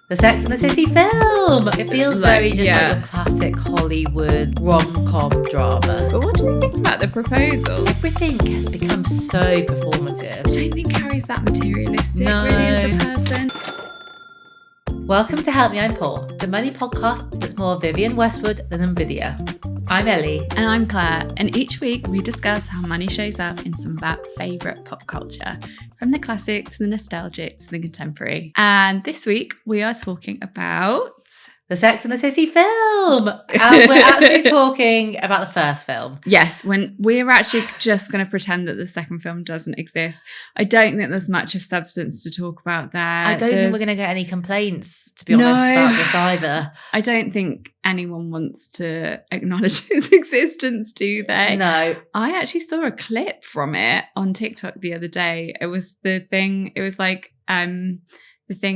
The Sex and the City film. It feels very just like your classic Hollywood rom-com drama. But what do we think about the proposal? Everything has become so performative. I don't think Carrie's that materialistic really as a person. Welcome to Help Me I'm Poor, the money podcast that's more Vivienne Westwood than Nvidia. I'm Ellie. And I'm Claire, and each week we discuss how money shows up in some of our favourite pop culture, from the classic to the nostalgic to the contemporary. And this week we are talking about The Sex and the City film. And we're actually talking about the first film. Yes, when we're actually just going to pretend that the second film doesn't exist. I don't think there's much of substance to talk about there. I don't think we're going to get any complaints, to be honest, about this either. I don't think anyone wants to acknowledge its existence, do they? No. I actually saw a clip from it on TikTok the other day. It was the thing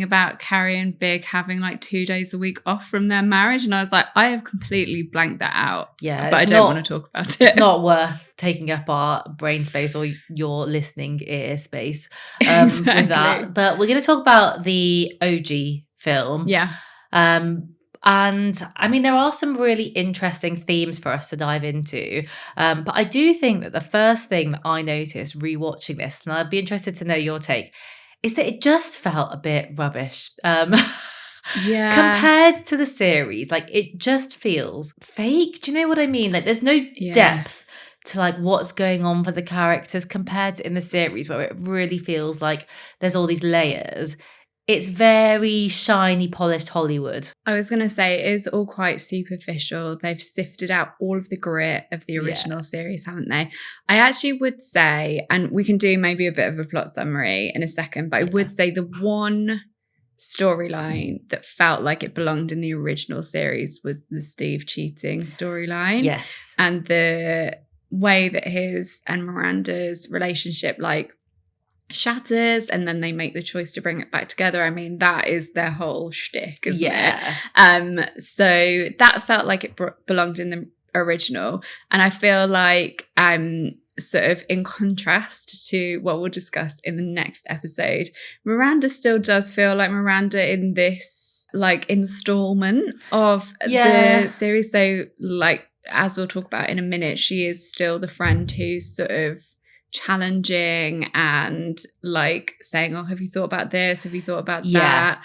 about Carrie and Big having like 2 days a week off from their marriage. And I was like, I have completely blanked that out. Yeah. But I don't want to talk about it. It's not worth taking up our brain space or your listening ear space with that. But we're going to talk about the OG film. Yeah. And I mean, there are some really interesting themes for us to dive into. But I do think that the first thing that I noticed rewatching this, and I'd be interested to know your take, is that it just felt a bit rubbish. Compared to the series, like it just feels fake. Do you know what I mean? Like there's no depth to like what's going on for the characters compared to in the series, where it really feels like there's all these layers. It's very shiny, polished Hollywood. I was going to say it is all quite superficial. They've sifted out all of the grit of the original series, haven't they? I actually would say, and we can do maybe a bit of a plot summary in a second, but I would say the one storyline that felt like it belonged in the original series was the Steve cheating storyline. Yes. And the way that his and Miranda's relationship like shatters and then they make the choice to bring it back together. I mean, that is their whole shtick, isn't it? So that felt like it belonged in the original. And I feel like sort of in contrast to what we'll discuss in the next episode, Miranda still does feel like Miranda in this like installment of the series. So like, as we'll talk about in a minute, she is still the friend who's sort of challenging and like saying, oh, have you thought about this? Have you thought about that?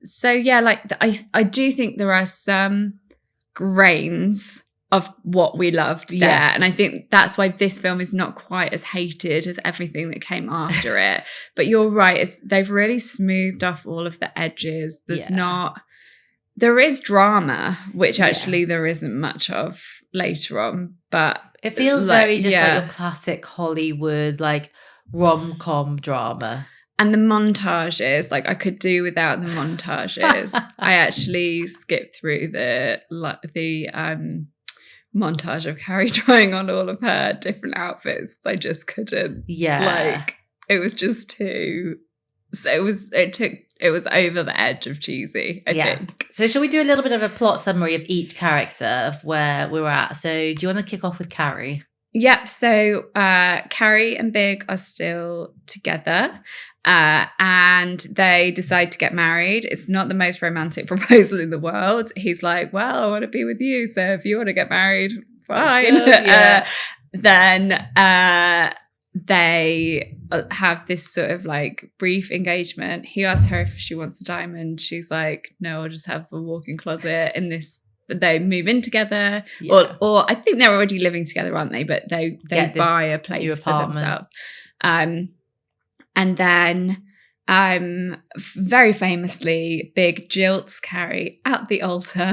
So yeah, like I do think there are some grains of what we loved there. Yes. And I think that's why this film is not quite as hated as everything that came after it. But you're right, they've really smoothed off all of the edges. There is drama, which actually there isn't much of later on, but it feels very just like your classic Hollywood, like rom-com drama. And the montages, like I could do without the montages. I actually skipped through the montage of Carrie trying on all of her different outfits because I just couldn't. Yeah. Like it was just too. So it was over the edge of cheesy, I think. So shall we do a little bit of a plot summary of each character of where we're at? So do you want to kick off with Carrie? Yep. So Carrie and Big are still together and they decide to get married. It's not the most romantic proposal in the world. He's like, well, I want to be with you. So if you want to get married, fine. Then they have this sort of like brief engagement. He asks her if she wants a diamond. She's like, no, I'll just have a walk-in closet in this. They move in together or I think they're already living together, aren't they? But they buy a place for themselves. And then very famously, Big jilts Carrie at the altar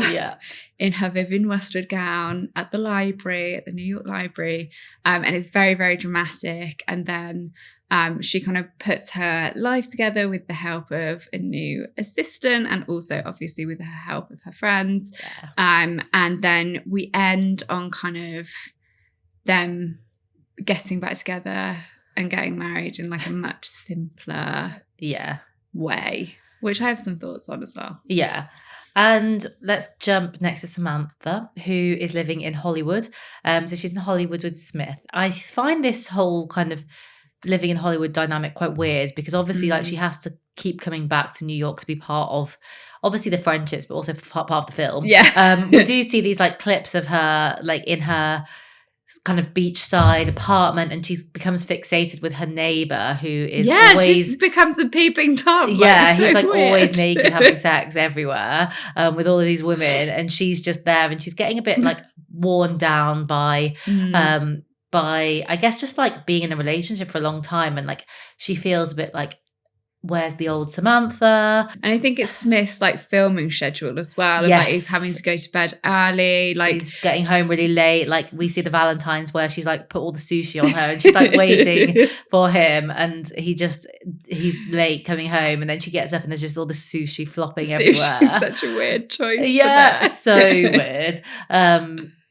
in her Vivienne Westwood gown at the library, at the New York Library. And it's very, very dramatic. And then she kind of puts her life together with the help of a new assistant and also obviously with the help of her friends. And then we end on kind of them getting back together and getting married in like a much simpler way, which I have some thoughts on as well. Yeah. And let's jump next to Samantha, who is living in Hollywood. So she's in Hollywood with Smith. I find this whole kind of living in Hollywood dynamic quite weird, because obviously like she has to keep coming back to New York to be part of obviously the friendships, but also part of the film. We do see these like clips of her like in her kind of beachside apartment, and she becomes fixated with her neighbor, who is always she becomes a peeping Tom. He's like always naked, having sex everywhere with all of these women, and she's just there, and she's getting a bit like worn down by I guess just like being in a relationship for a long time, and like she feels a bit like, where's the old Samantha? And I think it's Smith's like filming schedule as well. And like he's having to go to bed early. Like he's getting home really late. Like we see the Valentine's where she's like put all the sushi on her, and she's like waiting for him, and he's late coming home, and then she gets up and there's just all the sushi flopping everywhere. Such a weird choice. Yeah, so weird.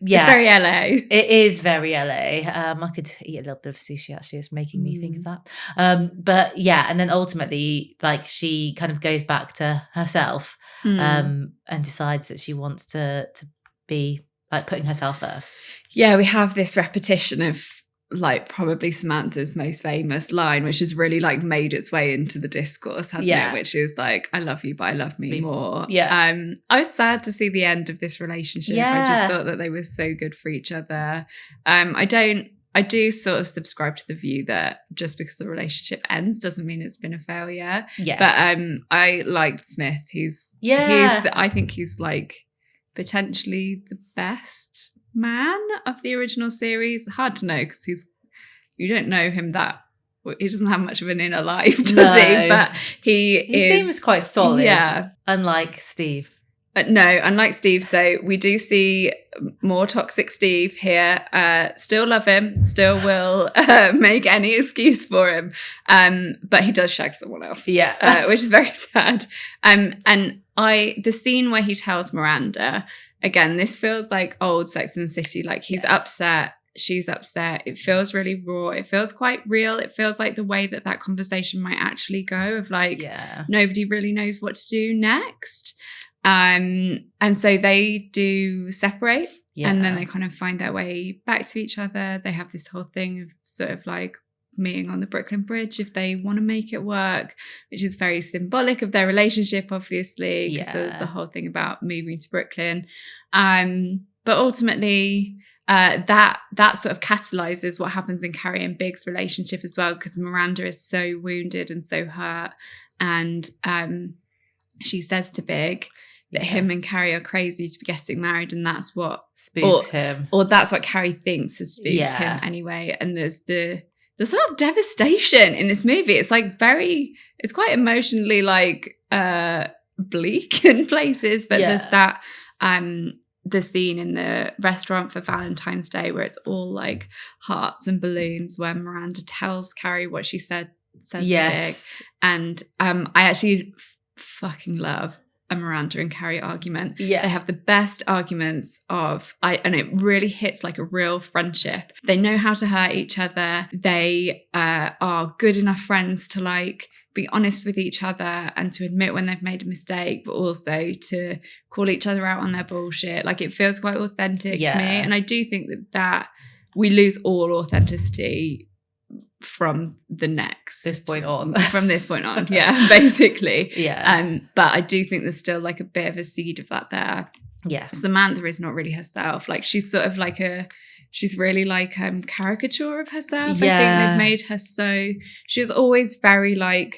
It's very LA. It is very LA. I could eat a little bit of sushi, actually. It's making me think of that. But yeah, and then ultimately, like, she kind of goes back to herself and decides that she wants to be like putting herself first. Yeah, we have this repetition of like probably Samantha's most famous line, which has really like made its way into the discourse, hasn't it? Which is like, I love you, but I love me more. I was sad to see the end of this relationship. I just thought that they were so good for each other. I do sort of subscribe to the view that just because the relationship ends doesn't mean it's been a failure. But I liked Smith. I think he's like potentially the best man of the original series. Hard to know because you don't know him that he doesn't have much of an inner life, does he? But he seems quite solid. Unlike Steve. Unlike Steve. So we do see more toxic Steve here. Still love him. Still will make any excuse for him. But he does shag someone else. Which is very sad. And the scene where he tells Miranda, again, this feels like old Sex and the City. Like he's upset, she's upset. It feels really raw. It feels quite real. It feels like the way that conversation might actually go of like, nobody really knows what to do next. And so they do separate and then they kind of find their way back to each other. They have this whole thing of sort of like meeting on the Brooklyn Bridge if they want to make it work, which is very symbolic of their relationship, obviously, because there's the whole thing about moving to Brooklyn. But ultimately, that sort of catalyzes what happens in Carrie and Big's relationship as well, because Miranda is so wounded and so hurt, and she says to Big that him and Carrie are crazy to be getting married, and that's what spooks him, or that's what Carrie thinks has spooked him anyway. And there's the sort of devastation in this movie. It's like it's quite emotionally like bleak in places, but there's that the scene in the restaurant for Valentine's Day where it's all like hearts and balloons, where Miranda tells Carrie what she says to Big. And I actually fucking love a Miranda and Carrie argument. They have the best arguments and it really hits like a real friendship. They know how to hurt each other. They are good enough friends to like be honest with each other and to admit when they've made a mistake, but also to call each other out on their bullshit. Like it feels quite authentic to me. And I do think that we lose all authenticity from this point on, basically. But I do think there's still like a bit of a seed of that there. Samantha is not really herself. Like she's sort of like she's really like caricature of herself. I think they've made her so, she was always very like,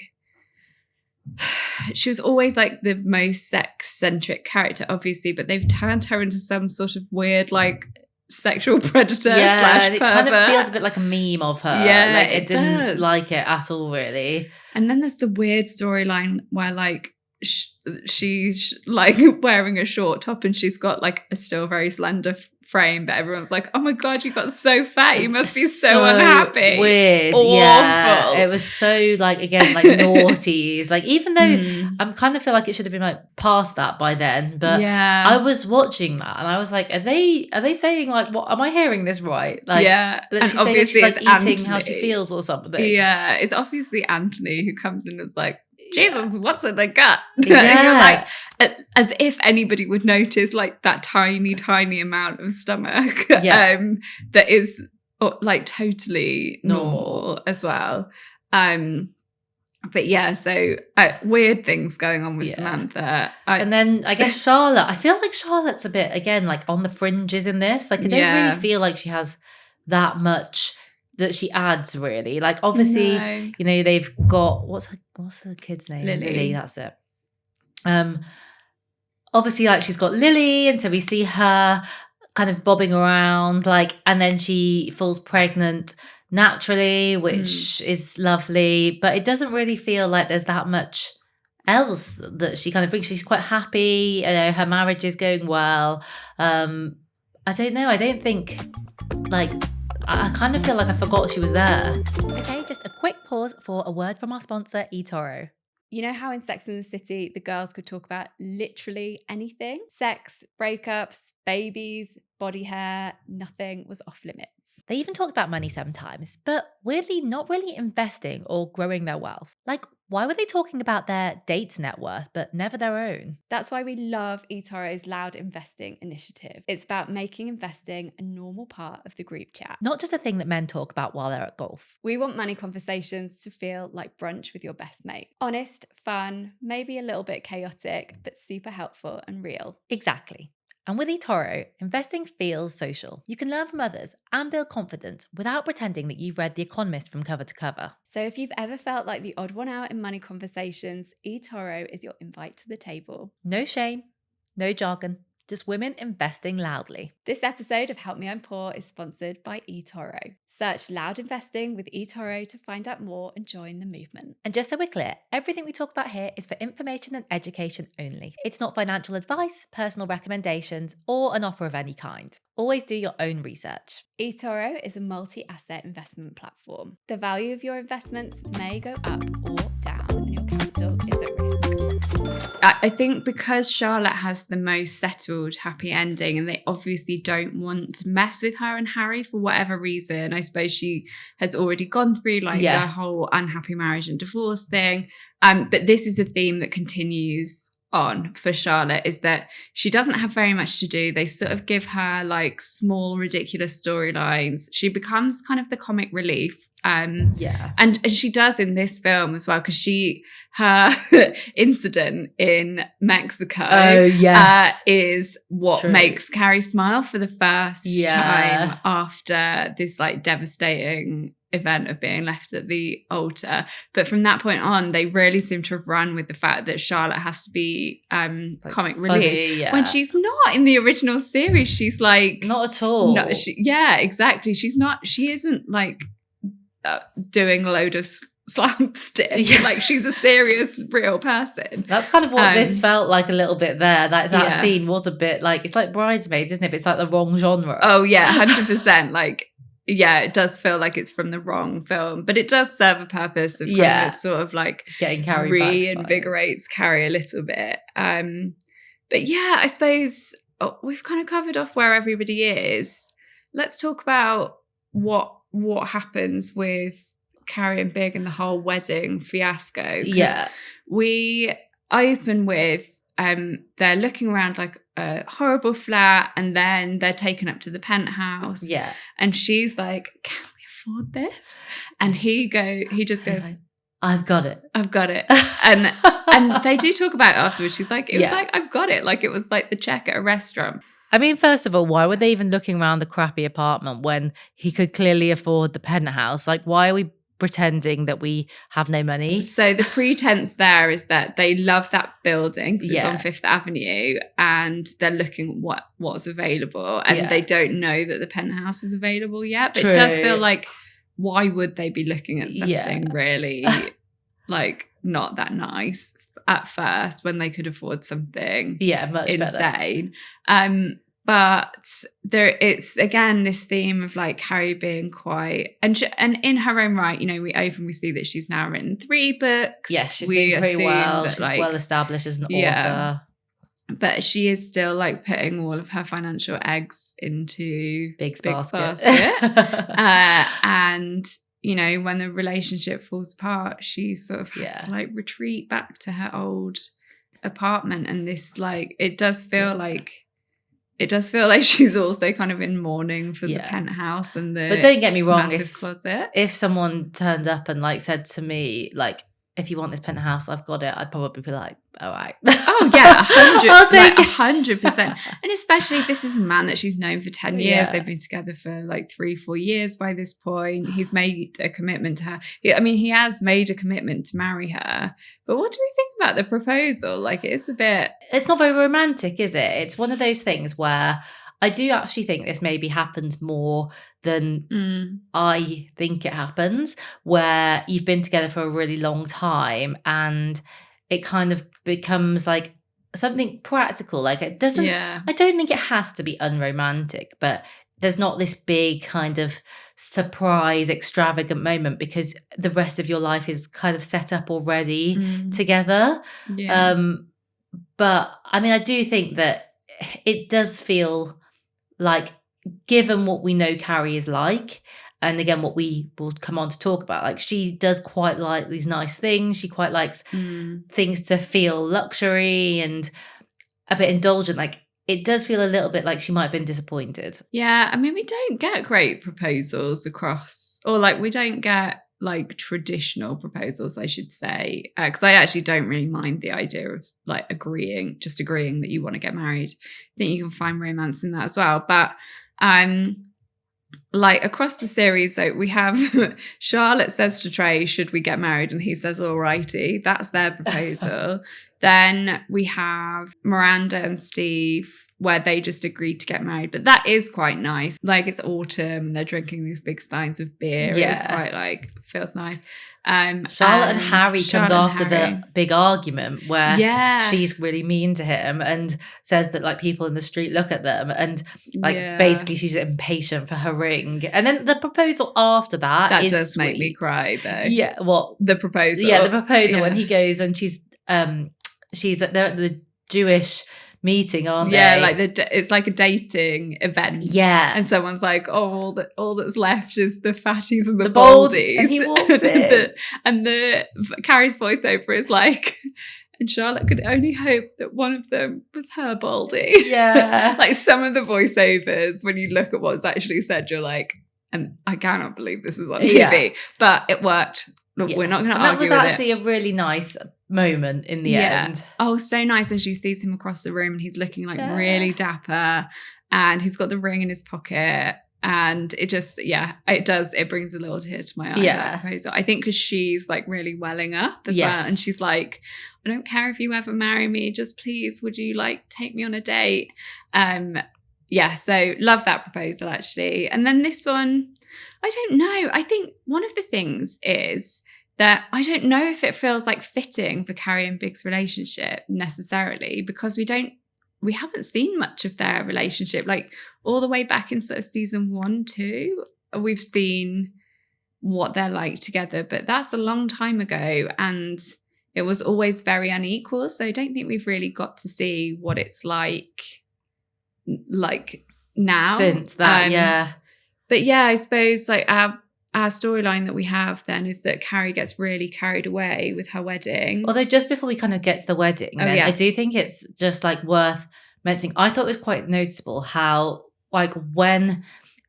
she was always like the most sex-centric character, obviously, but they've turned her into some sort of weird like sexual predator slash it pervert. Kind of feels a bit like a meme of her. Like it didn't like it at all, really. And then there's the weird storyline where like she's like wearing a short top and she's got like a still very slender frame, but everyone's like, oh my god, you got so fat, you must be so unhappy. Weird. Awful. It was so like, again, like naughties. Like even though I kind of feel like it should have been like past that by then, but I was watching that and I was like, are they saying like, what am I hearing this right? Like that she's saying she's like eating Anthony. How she feels or something. It's obviously Anthony who comes in and is like, Jesus, what's in the gut? Like, as if anybody would notice like that tiny amount of stomach that is like totally normal as well. But yeah, so weird things going on with Samantha. And then I guess Charlotte, I feel like Charlotte's a bit, again, like on the fringes in this. Like I don't really feel like she has that much that she adds, really. Like obviously, you know, they've got, what's the kid's name? Lily, that's it. Obviously, like she's got Lily, and so we see her kind of bobbing around, like, and then she falls pregnant naturally, which is lovely, but it doesn't really feel like there's that much else that she kind of brings. She's quite happy, you know, her marriage is going well. I don't know, I don't think, like, I kind of feel like I forgot she was there. Okay, just a quick pause for a word from our sponsor, eToro. You know how in Sex and the City, the girls could talk about literally anything? Sex, breakups, babies, body hair, nothing was off limits. They even talked about money sometimes, but weirdly not really investing or growing their wealth. Like, why were they talking about their date's net worth, but never their own? That's why we love eToro's Loud Investing initiative. It's about making investing a normal part of the group chat. Not just a thing that men talk about while they're at golf. We want money conversations to feel like brunch with your best mate. Honest, fun, maybe a little bit chaotic, but super helpful and real. Exactly. And with eToro, investing feels social. You can learn from others and build confidence without pretending that you've read The Economist from cover to cover. So if you've ever felt like the odd one out in money conversations, eToro is your invite to the table. No shame, no jargon, just women investing loudly. This episode of Help Me I'm Poor is sponsored by eToro. Search Loud Investing with eToro to find out more and join the movement. And just so we're clear, everything we talk about here is for information and education only. It's not financial advice, personal recommendations, or an offer of any kind. Always do your own research. eToro is a multi-asset investment platform. The value of your investments may go up or down, and your capital is at risk. I think because Charlotte has the most settled, happy ending, and they obviously don't want to mess with her and Harry for whatever reason. I suppose she has already gone through the whole unhappy marriage and divorce thing. But this is a theme that continues on for Charlotte, is that she doesn't have very much to do. They sort of give her like small, ridiculous storylines. She becomes kind of the comic relief. And she does in this film as well, because her incident in Mexico is what makes Carrie smile for the first time after this like devastating event of being left at the altar. But from that point on, they really seem to have run with the fact that Charlotte has to be comic relief when she's not. In the original series, she's like not at all. No, exactly. She isn't like doing a load of slapstick. Like she's a serious, real person. That's kind of what this felt like a little bit there. That scene was a bit like, it's like Bridesmaids, isn't it? But it's like the wrong genre. Oh yeah, 100%. Like, yeah, it does feel like it's from the wrong film, but it does serve a purpose of kind of sort of like getting Carrie reinvigorates Carrie a little bit. But yeah, I suppose we've kind of covered off where everybody is. Let's talk about what happens with Carrie and Big and the whole wedding fiasco. We open with they're looking around like a horrible flat, and then they're taken up to the penthouse. And she's like, "Can we afford this?" And he just goes, I've got it. And they do talk about it afterwards. She's like, it was like, I've got it. Like it was like the check at a restaurant. I mean, first of all, why were they even looking around the crappy apartment when he could clearly afford the penthouse? Like, why are we pretending that we have no money? So the pretense there is that they love that building because it's on Fifth Avenue, and they're looking at what's available, and they don't know that the penthouse is available yet. But it does feel like, why would they be looking at something really like not that nice at first when they could afford something much insane better. But it's again this theme of like Carrie being quite and in her own right, you know, we see that she's now written 3 books. She's doing pretty well. She's well established as an author. But she is still like putting all of her financial eggs into Big's basket. And you know, when the relationship falls apart, she sort of has to like retreat back to her old apartment. And this like, it does feel like it does feel like she's also kind of in mourning for the penthouse and the But don't get me wrong, massive closet. If someone turned up and like said to me, like, if you want this penthouse, I've got it, I'd probably be like, all right. Oh yeah, 100%. I'll take it. 100%. And especially if this is a man that she's known for 10 years. Yeah. They've been together for like 3-4 years by this point. He's made a commitment to her. He has made a commitment to marry her. But what do we think about the proposal? Like, it's not very romantic, is it? It's one of those things where I do actually think this maybe happens more than I think it happens, where you've been together for a really long time and it kind of becomes like something practical. Like it doesn't, I don't think it has to be unromantic, but there's not this big kind of surprise, extravagant moment because the rest of your life is kind of set up already together. Yeah. But I mean, I do think that it does feel like, given what we know Carrie is like, and again, what we will come on to talk about, like she does quite like these nice things. She quite likes things to feel luxury and a bit indulgent. Like it does feel a little bit like she might have been disappointed. Yeah, I mean, we don't get great proposals across, or like we don't get like traditional proposals, I should say, because I actually don't really mind the idea of like agreeing that you want to get married. I think you can find romance in that as well. But like across the series, so we have Charlotte says to Trey, should we get married? And he says, all righty. That's their proposal. Then we have Miranda and Steve, where they just agreed to get married. But that is quite nice. Like it's autumn and they're drinking these big steins of beer. It's quite like, feels nice. Charlotte and Harry comes after the big argument where she's really mean to him and says that like people in the street look at them and like basically she's impatient for her ring. And then the proposal after that is does sweet. make me cry though. Yeah, what? The proposal. Yeah, the proposal when he goes and she's at the Jewish meeting, aren't they? Yeah, like it's like a dating event. Yeah. And someone's like, oh, all that's left is the fatties and the boldies. And he walks in. and Carrie's voiceover is like, and Charlotte could only hope that one of them was her baldy. Yeah. Like some of the voiceovers, when you look at what's actually said, you're like, and I cannot believe this is on TV. Yeah. But it worked. Look, we're not going to argue with it. That was actually a really nice moment in the end. Oh, so nice. And she sees him across the room and he's looking like really dapper and he's got the ring in his pocket. And it just, it brings a little tear to my eye. That proposal. I think because she's like really welling up as well. And she's like, I don't care if you ever marry me, just please, would you like take me on a date? So love that proposal actually. And then this one, I don't know. I think one of the things is that I don't know if it feels like fitting for Carrie and Big's relationship necessarily, because we haven't seen much of their relationship. Like all the way back in sort of season 1, 2, we've seen what they're like together, but that's a long time ago and it was always very unequal. So I don't think we've really got to see what it's like now. Since that, But yeah, I suppose like our storyline that we have then is that Carrie gets really carried away with her wedding. Although just before we kind of get to the wedding, I do think it's just like worth mentioning. I thought it was quite noticeable how like when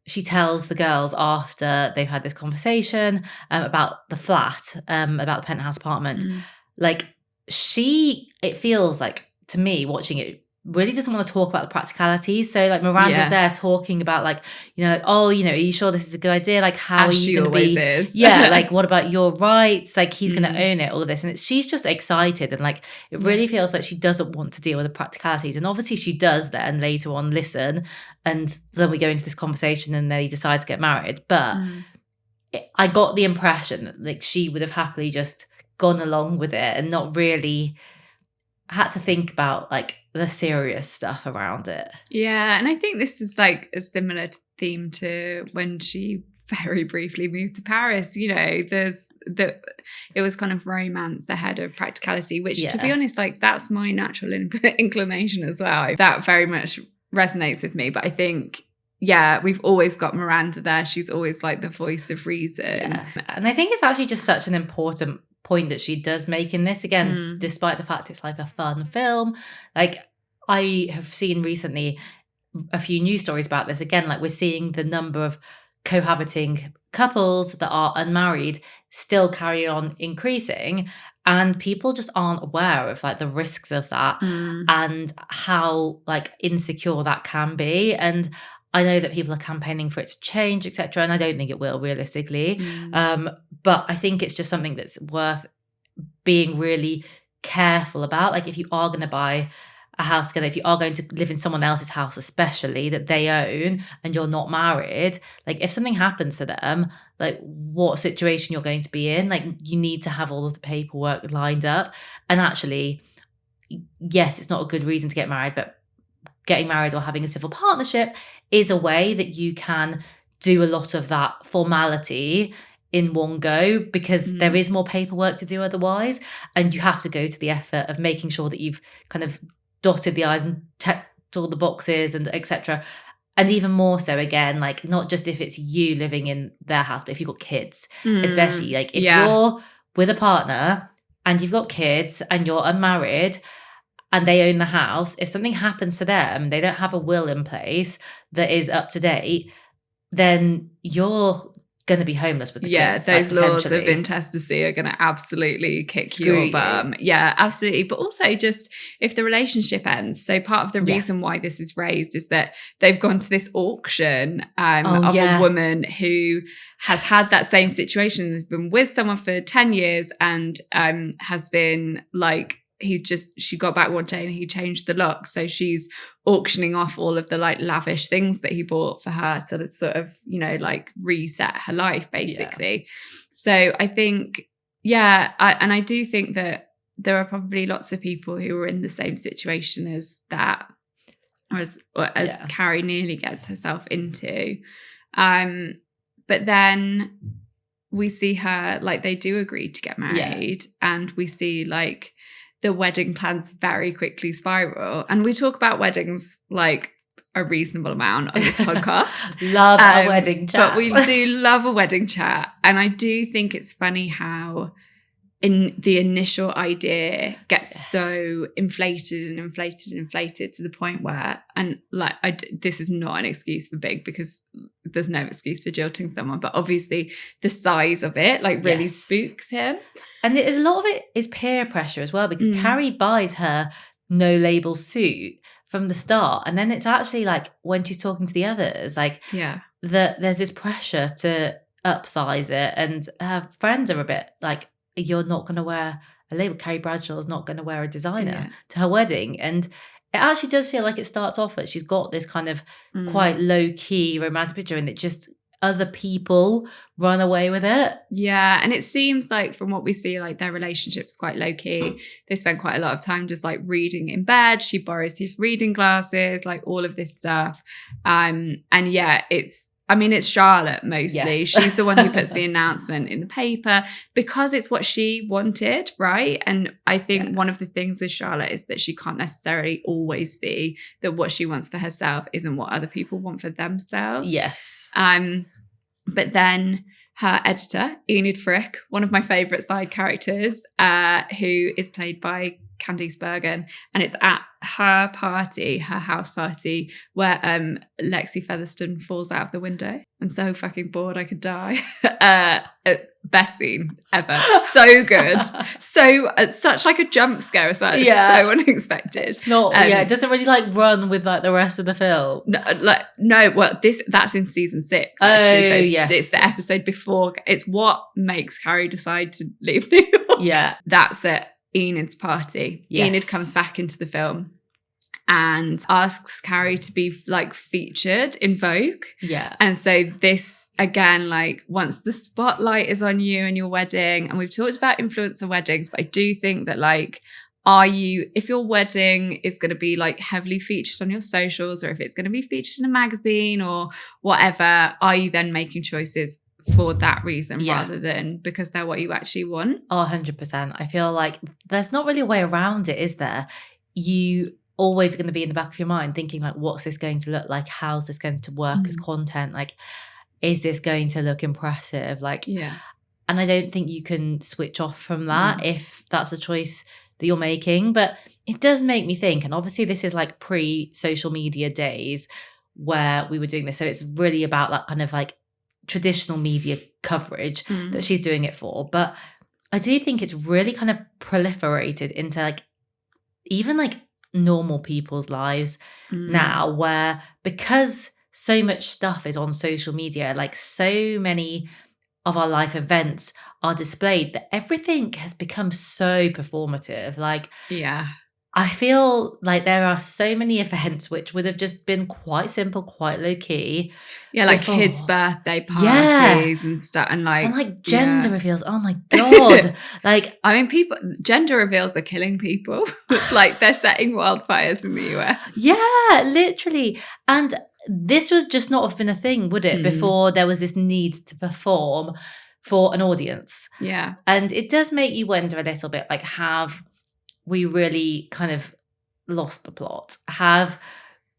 she tells the girls after they've had this conversation about the flat, about the penthouse apartment, like it feels like to me watching it, really doesn't want to talk about the practicalities. So like Miranda's there talking about like, are you sure this is a good idea? Like how are you going to be? Is. Like what about your rights? Like he's going to own it, all of this. And she's just excited and like it really feels like she doesn't want to deal with the practicalities. And obviously she does then later on listen. And then we go into this conversation and they decide to get married. But I got the impression that like she would have happily just gone along with it and not really had to think about like the serious stuff around it. Yeah, and I think this is like a similar theme to when she very briefly moved to Paris. It was kind of romance ahead of practicality, which to be honest, like that's my natural inclination as well. That very much resonates with me. But I think we've always got Miranda there. She's always like the voice of reason. Yeah. And I think it's actually just such an important point that she does make in this, again, despite the fact it's like a fun film. Like I have seen recently a few news stories about this. Again, like we're seeing the number of cohabiting couples that are unmarried still carry on increasing, and people just aren't aware of like the risks of that and how like insecure that can be. And I know that people are campaigning for it to change, etc., and I don't think it will realistically. But I think it's just something that's worth being really careful about. Like if you are going to buy a house together, if you are going to live in someone else's house, especially that they own and you're not married, like if something happens to them, like what situation you're going to be in, like you need to have all of the paperwork lined up. And actually, yes, it's not a good reason to get married, but getting married or having a civil partnership is a way that you can do a lot of that formality in one go, because there is more paperwork to do otherwise, and you have to go to the effort of making sure that you've kind of dotted the I's and ticked all the boxes and etc. And even more so, again, like not just if it's you living in their house, but if you've got kids, especially like if you're with a partner and you've got kids and you're unmarried and they own the house, if something happens to them, they don't have a will in place that is up to date, then you're going to be homeless with the kids. Those like, laws of intestacy are going to absolutely kick your bum. Yeah, absolutely. But also just if the relationship ends. So part of the reason why this is raised is that they've gone to this auction of a woman who has had that same situation, has been with someone for 10 years and has been like, she got back one day and he changed the lock. So she's auctioning off all of the like lavish things that he bought for her to sort of, you know, like reset her life basically. So I think, I do think that there are probably lots of people who are in the same situation as that, or as Carrie nearly gets herself into. But then we see her, like they do agree to get married, and we see like the wedding plans very quickly spiral. And we talk about weddings like a reasonable amount on this podcast. Love a wedding chat. But we do love a wedding chat. And I do think it's funny how in the initial idea gets so inflated to the point where, and like this is not an excuse for Big, because there's no excuse for jilting someone, but obviously the size of it like really spooks him. And a lot of it is peer pressure as well, because Carrie buys her no label suit from the start, and then it's actually like when she's talking to the others, like there's this pressure to upsize it, and her friends are a bit like, you're not going to wear a label. Carrie Bradshaw's not going to wear a designer to her wedding. And it actually does feel like it starts off that she's got this kind of quite low-key romantic picture, and it just other people run away with it. Yeah, and it seems like from what we see, like their relationship's quite low-key. They spend quite a lot of time just like reading in bed. She borrows his reading glasses, like all of this stuff. And it's Charlotte mostly. Yes. She's the one who puts the announcement in the paper because it's what she wanted, right? And I think one of the things with Charlotte is that she can't necessarily always see that what she wants for herself isn't what other people want for themselves. Yes. But then her editor, Enid Frick, one of my favourite side characters, who is played by Candice Bergen, and it's at her party, her house party, where Lexi Featherston falls out of the window. I'm so fucking bored I could die. Best scene ever. So good. So such like a jump scare as well. It's so unexpected. It's not it doesn't really like run with like the rest of the film. That's in season 6 actually. So it's the episode before. It's what makes Carrie decide to leave New York. Yeah. That's it. Enid's party. Yes. Enid comes back into the film and asks Carrie to be like featured in Vogue. Yeah. And so this again, like once the spotlight is on you and your wedding, and we've talked about influencer weddings, but I do think that like, if your wedding is going to be like heavily featured on your socials, or if it's going to be featured in a magazine or whatever, are you then making choices for that reason rather than because they're what you actually want? 100%. I feel like there's not really a way around it, is there? You always going to be in the back of your mind thinking like, what's this going to look like? How's this going to work as content? Like, is this going to look impressive? Like, and I don't think you can switch off from that if that's a choice that you're making. But it does make me think, and obviously this is like pre-social media days where we were doing this. So it's really about that kind of like traditional media coverage that she's doing it for. But I do think it's really kind of proliferated into like even like normal people's lives now, where because so much stuff is on social media, like so many of our life events are displayed, that everything has become so performative. Like, yeah, I feel like there are so many events which would have just been quite simple, quite low key. Yeah, like before. kids' birthday parties and stuff, and like gender reveals. Oh my God. Like, I mean, gender reveals are killing people. Like, they're setting wildfires in the US. Yeah, literally. And this was just not have been a thing, would it? Before there was this need to perform for an audience. Yeah. And it does make you wonder a little bit, like, have we really kind of lost the plot? Have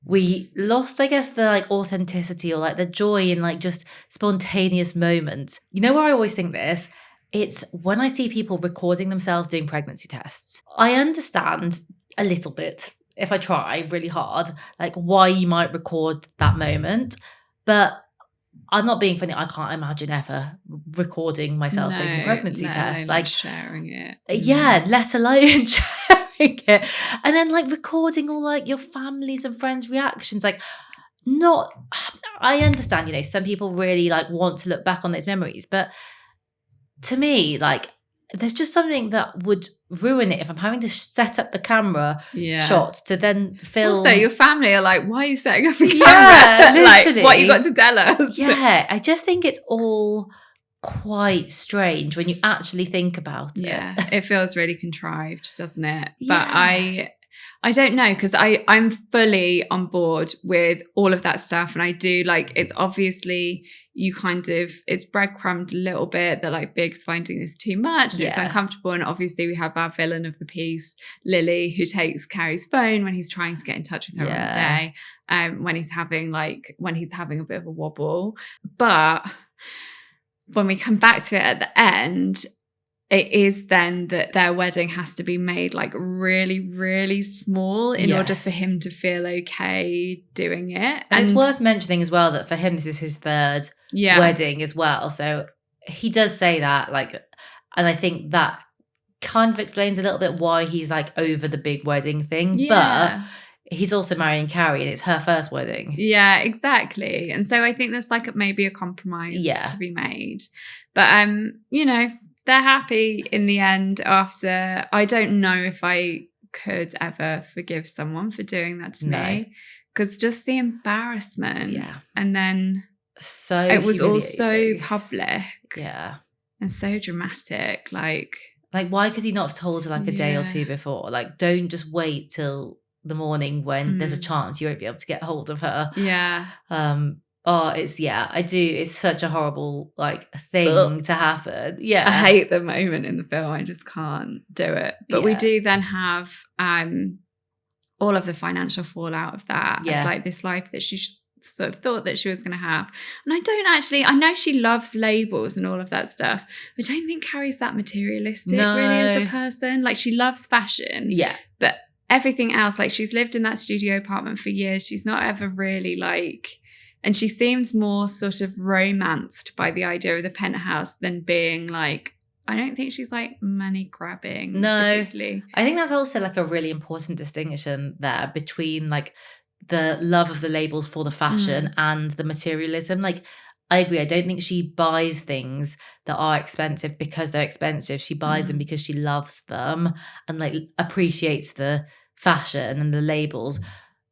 we lost, I guess, the like authenticity or like the joy in like just spontaneous moments? You know where I always think this? It's when I see people recording themselves doing pregnancy tests. I understand a little bit, if I try really hard, like why you might record that moment. But I'm not being funny. I can't imagine ever recording myself taking a pregnancy test. Like sharing it. Yeah, let alone sharing it. And then like recording all like your family's and friends' reactions. Like I understand, some people really like want to look back on those memories. But to me, like there's just something that would ruin it if I'm having to set up the camera shot to then film. Also, your family are like, why are you setting up a camera? Like, what you got to tell us? Yeah, I just think it's all quite strange when you actually think about it. Yeah, it feels really contrived, doesn't it? Yeah. But I don't know, because I'm fully on board with all of that stuff. And I do like, it's obviously it's breadcrumbed a little bit that like Big's finding this too much and it's uncomfortable. And obviously we have our villain of the piece, Lily, who takes Carrie's phone when he's trying to get in touch with her on the day, when he's having a bit of a wobble. But when we come back to it at the end, it is then that their wedding has to be made like really, really small in order for him to feel okay doing it. And it's worth mentioning as well that for him, this is his third wedding as well. So he does say that, like, and I think that kind of explains a little bit why he's like over the big wedding thing. But he's also marrying Carrie and it's her first wedding. Yeah, exactly. And so I think there's like maybe a compromise to be made. But, they're happy in the end after. I don't know if I could ever forgive someone for doing that to me, because just the embarrassment. Yeah. And then it was all so public. Yeah. And so dramatic. Like why could he not have told her like a day or two before? Like, don't just wait till the morning when there's a chance you won't be able to get hold of her. Yeah. It's such a horrible like thing to happen. Yeah. I hate the moment in the film. I just can't do it. But we do then have all of the financial fallout of that. Of like this life that she sort of thought that she was going to have. And I know she loves labels and all of that stuff. I don't think Carrie's that materialistic really as a person. Like, she loves fashion. Yeah. But everything else, like, she's lived in that studio apartment for years. She's not ever really like... And she seems more sort of romanced by the idea of the penthouse than being like, I don't think she's like money grabbing. No, particularly. I think that's also like a really important distinction there between like the love of the labels for the fashion and the materialism. Like, I agree. I don't think she buys things that are expensive because they're expensive. She buys them because she loves them and like appreciates the fashion and the labels,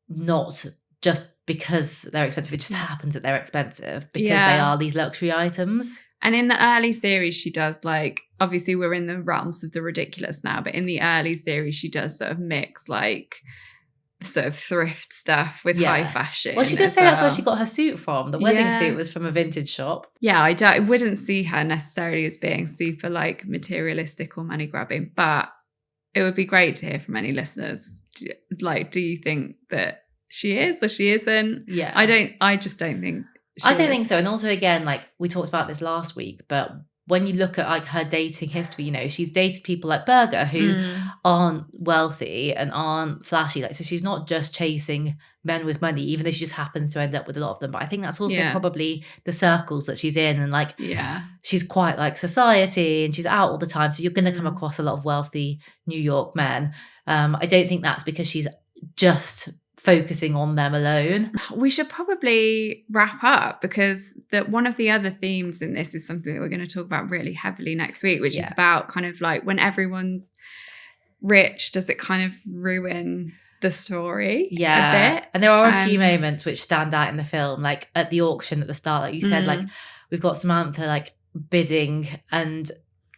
not just because they're expensive. It just happens that they're expensive because they are these luxury items. And in the early series, she does like, obviously we're in the realms of the ridiculous now, but in the early series, she does sort of mix like sort of thrift stuff with high fashion. Well, she does say that's where she got her suit from. The wedding suit was from a vintage shop. Yeah, I wouldn't see her necessarily as being super like materialistic or money grabbing, but it would be great to hear from any listeners. Do you think that she is or she isn't? Yeah. I just don't think I don't think so. And also, again, like we talked about this last week, but when you look at like her dating history, you know, she's dated people like Berger who aren't wealthy and aren't flashy. Like, so she's not just chasing men with money, even though she just happens to end up with a lot of them. But I think that's also probably the circles that she's in, and like she's quite like society and she's out all the time. So you're going to come across a lot of wealthy New York men. I don't think that's because she's just focusing on them alone. We should probably wrap up, because one of the other themes in this is something that we're going to talk about really heavily next week, which is about kind of like when everyone's rich, does it kind of ruin the story a bit? And there are a few moments which stand out in the film, like at the auction at the start, like you said, like we've got Samantha like bidding and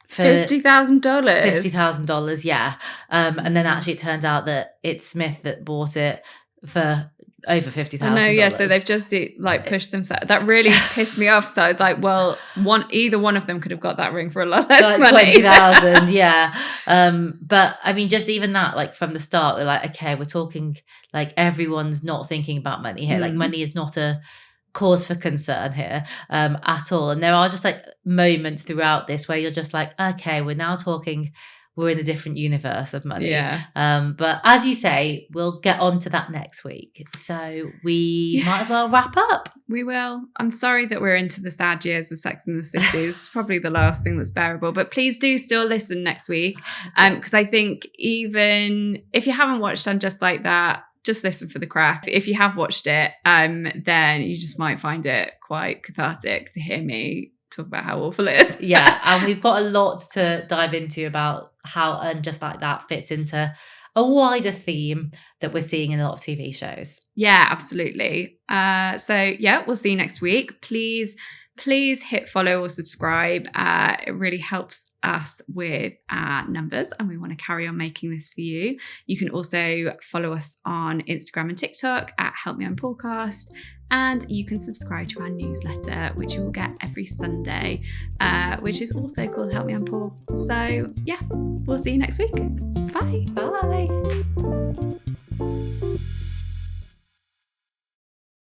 for $50,000, and then actually it turns out that it's Smith that bought it for over $50,000. I know, so they've just like pushed themselves. That really pissed me off. So I was like, well, either one of them could have got that ring for a lot less money. 20,000, but I mean, just even that, like from the start, we're like, okay, we're talking like everyone's not thinking about money here. Like money is not a cause for concern here at all. And there are just like moments throughout this where you're just like, okay, we're in a different universe of money. But as you say, we'll get on to that next week. So we might as well wrap up. We will. I'm sorry that we're into the sad years of Sex and the City. It's probably the last thing that's bearable. But please do still listen next week. Because I think even if you haven't watched And Just Like That, just listen for the crack. If you have watched it, then you just might find it quite cathartic to hear me talk about how awful it is. And we've got a lot to dive into about how And Just Like That fits into a wider theme that we're seeing in a lot of TV shows. Yeah, absolutely. We'll see you next week. Please hit follow or subscribe. It really helps us with our numbers, and we want to carry on making this for you. You can also follow us on Instagram and TikTok at Help Me On Podcast, and you can subscribe to our newsletter, which you will get every Sunday, which is also called Help Me On Paul. So we'll see you next week. Bye. Bye.